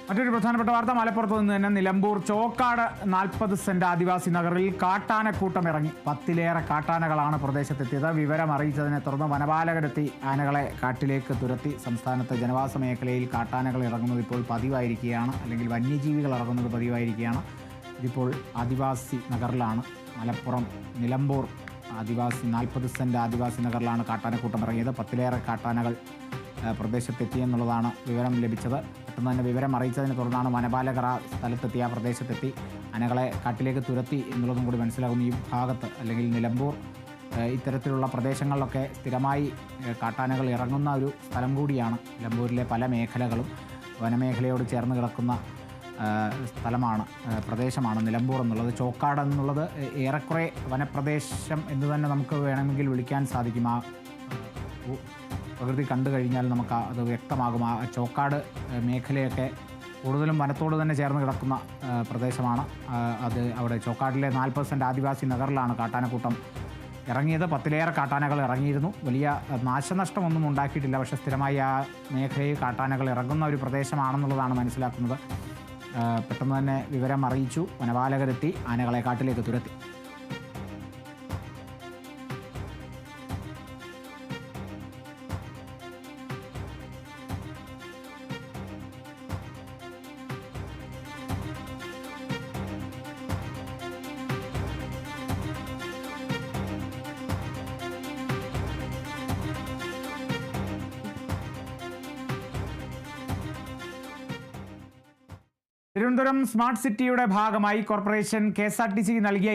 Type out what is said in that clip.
മറ്റൊരു പ്രധാനപ്പെട്ട വാർത്ത മലപ്പുറത്ത് നിന്ന് തന്നെ നിലമ്പൂർ ചോക്കാട് 40 സെന്റ് ആദിവാസി നഗറിൽ കാട്ടാനക്കൂട്ടം ഇറങ്ങി 10-ലേറെ കാട്ടാനകളാണ് പ്രദേശത്തെത്തിയത്. വിവരം അറിയിച്ചതിനെ തുടർന്ന് വനപാലകരെത്തി ആനകളെ കാട്ടിലേക്ക് തുരത്തി. സംസ്ഥാനത്ത് ജനവാസ മേഖലയിൽ കാട്ടാനകൾ ഇറങ്ങുന്നത് ഇപ്പോൾ പതിവായിരിക്കുകയാണ്, അല്ലെങ്കിൽ വന്യജീവികൾ ഇറങ്ങുന്നത് പതിവായിരിക്കുകയാണ്. ഇതിപ്പോൾ ആദിവാസി നഗറിലാണ്, മലപ്പുറം നിലമ്പൂർ 40 സെന്റ് ആദിവാസി നഗറിലാണ് കാട്ടാനക്കൂട്ടം ഇറങ്ങിയത്. 10-ലേറെ കാട്ടാനകൾ പ്രദേശത്തെത്തിയെന്നുള്ളതാണ് വിവരം ലഭിച്ചത്. പെട്ടെന്ന് തന്നെ വിവരം അറിയിച്ചതിനെ തുടർന്നാണ് വനപാലകർ ആ സ്ഥലത്തെത്തി, ആ പ്രദേശത്തെത്തി ആനകളെ കാട്ടിലേക്ക് തുരത്തി എന്നുള്ളതും കൂടി മനസ്സിലാകുന്നു. ഈ ഭാഗത്ത് അല്ലെങ്കിൽ നിലമ്പൂർ ഇത്തരത്തിലുള്ള പ്രദേശങ്ങളിലൊക്കെ സ്ഥിരമായി കാട്ടാനകൾ ഇറങ്ങുന്ന ഒരു സ്ഥലം കൂടിയാണ്. നിലമ്പൂരിലെ പല മേഖലകളും വനമേഖലയോട് ചേർന്ന് കിടക്കുന്ന സ്ഥലമാണ്, പ്രദേശമാണ് നിലമ്പൂർ എന്നുള്ളത്. ചോക്കാട് എന്നുള്ളത് ഏറെക്കുറെ വനപ്രദേശം എന്ന് തന്നെ നമുക്ക് വേണമെങ്കിൽ വിളിക്കാൻ സാധിക്കും. ആ പ്രകൃതി കണ്ടു കഴിഞ്ഞാൽ നമുക്ക് അത് വ്യക്തമാകും. ആ ചോക്കാട് മേഖലയൊക്കെ കൂടുതലും വനത്തോട് തന്നെ ചേർന്ന് കിടക്കുന്ന പ്രദേശമാണ്. അത് അവിടെ ചോക്കാടിലെ 40 സെന്റ് ആദിവാസി നഗറിലാണ് കാട്ടാനക്കൂട്ടം ഇറങ്ങിയത്. 10-ലേറെ കാട്ടാനകൾ ഇറങ്ങിയിരുന്നു. വലിയ നാശനഷ്ടമൊന്നും ഉണ്ടാക്കിയിട്ടില്ല, പക്ഷേ സ്ഥിരമായി ആ മേഖലയിൽ കാട്ടാനകൾ ഇറങ്ങുന്ന ഒരു പ്രദേശമാണെന്നുള്ളതാണ് മനസ്സിലാക്കുന്നത്. പെട്ടെന്ന് തന്നെ വിവരം അറിയിച്ചു, വനപാലകരെത്തി ആനകളെ കാട്ടിലേക്ക് തുരത്തി. തിരുവനന്തപുരം സ്മാർട്ട് സിറ്റിയുടെ ഭാഗമായി കോർപ്പറേഷൻ KSRTC നൽകിയ